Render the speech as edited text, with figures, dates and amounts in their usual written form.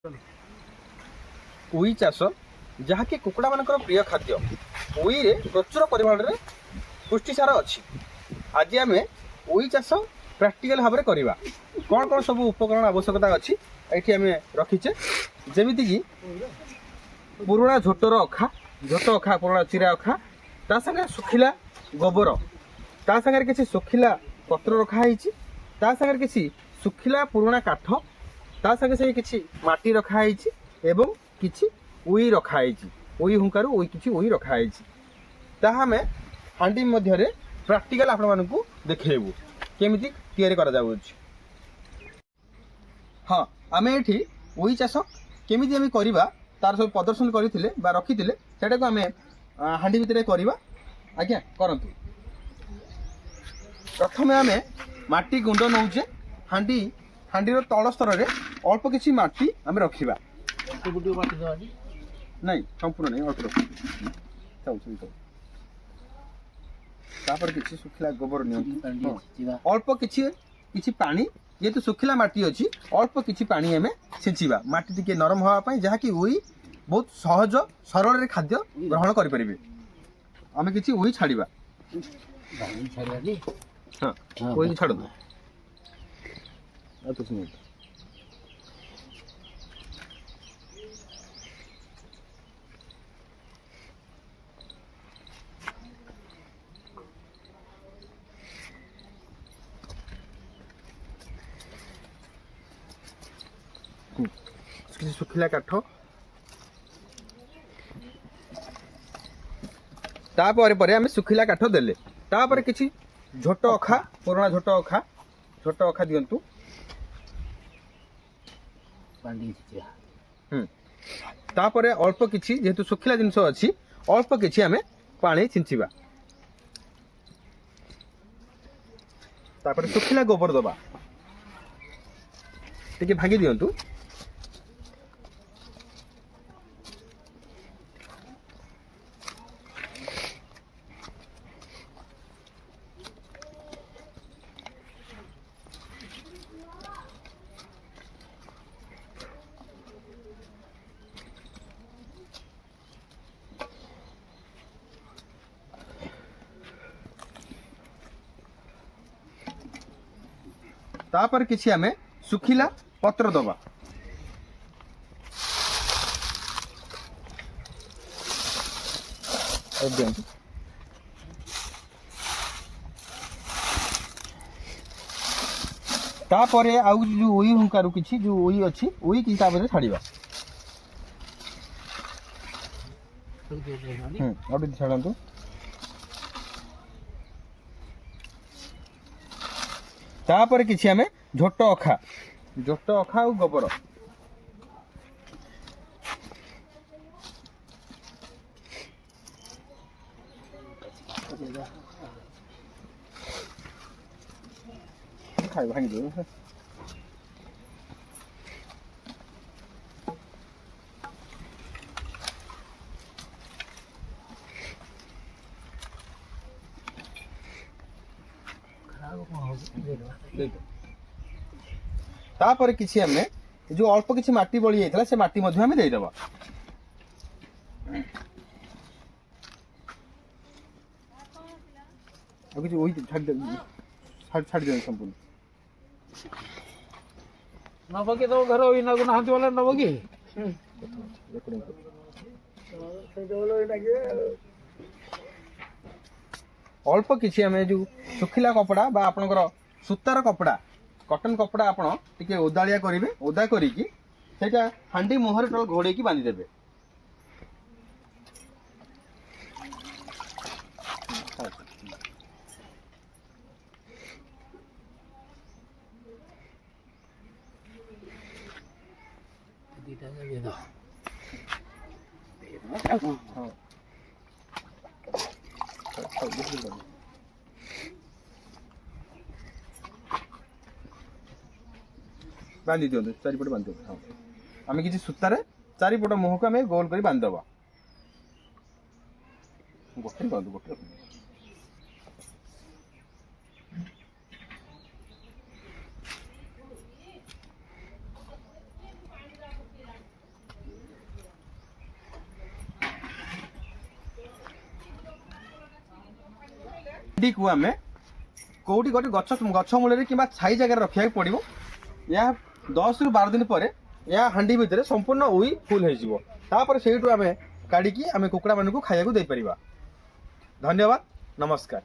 उई चाष जहाँकि कुकुड़ा मानकर प्रिय खाद्य उई रे प्रचुर परिमाण में पुष्टिसार अच्छी। आज आम उई चाष प्राक्टिकल भाव में करवा कौन कौन सब उपकरण आवश्यकता अच्छी ये आम रखीचे जमीक पुराणा झोटर अखा झोट अखा पुराणा चिरा अखा ता सागे सुखिला गोबर ता सागे किसी सुखिला पत्र रखाई ता सागे किसी सुखिला पुराणा काठ ता सागे से किसी माटी रखाई एवं किसी उई रखाई उई हुंकार उई किसी उई रखाई ताहा आम हांडी मध्य प्राक्टिकल आपण मानकु देखैबु केमिति तैयारी करा जाउछि। हाँ आम ये उई चाष केमिति आम करवा तार सब प्रदर्शन करथिले बा रखिथिले सेटा को आम हांडी भितर करवा। आज्ञा करंतु प्रथम आम माटी गुंड नौचे हांडी हांडीर तल स्तर में अल्प किसी माटी आम रखा नहीं संपूर्ण नहीं अल्प रखा तापर किसी सुखिला गोबर अल्प किसी पानी जेहेतु सुखिला माटी अच्छी अल्प किसी पानी आम छींचवा माटी टिके नरम हाँपाई जहाँकि उई बहुत सहज सरल खाद्य ग्रहण करें आम किसी उई छाड़ा हाँ उई छाड़ दो सुखिला काठ तापर आम सुखिला काठ देले तापर किसी झोट अखा पुराणा झोट अखा दिंतु तापर अल्प किसी जेहेतु सुखिला जिनस अच्छी अल्प किसी आम पानी छिंचवा तापर सुखिला गोबर दबा टिके भांगी दिंतु तापर किसी आमे सुखिला पत्र दबा तापर आउ जो उई हुंकार किसी जो उई अच्छी उई कि छाड़ा छाड़ू तापर किसी आम झोट अखा और गोबर खाई भांगी दो तापर किसी आम जो अल्प किसी माटी बड़ी जाता से माटी आम देदेबा छाड़ी दे संपूर्ण नब कि तो घर नहांती वाला नब कि अल्प किसी आम जो सुखिला कपड़ा बा आपनकर सूतार कपड़ा कटन कपड़ा आपण टिके ओदालिया करेंगे ओदा करिकी सेटा हांडी मुहर टल घोड़े की बांधी देबे बांधी दिखाँ चारिपटे बांध हाँ आम किसी सूतार चारिपट मुह को आम गोल कर बांधवा गोटे बांधु गोटे हांडी को आम कौटी गोटे गछ गछ मूल कि छाई जगह रखा पड़ो या 10 ରୁ 12 दिन पर या हांडी भितर संपूर्ण उई फुल होपर से आम काढ़ी आम कुकुड़ा मानक खाया दे पार। धन्यवाद, नमस्कार।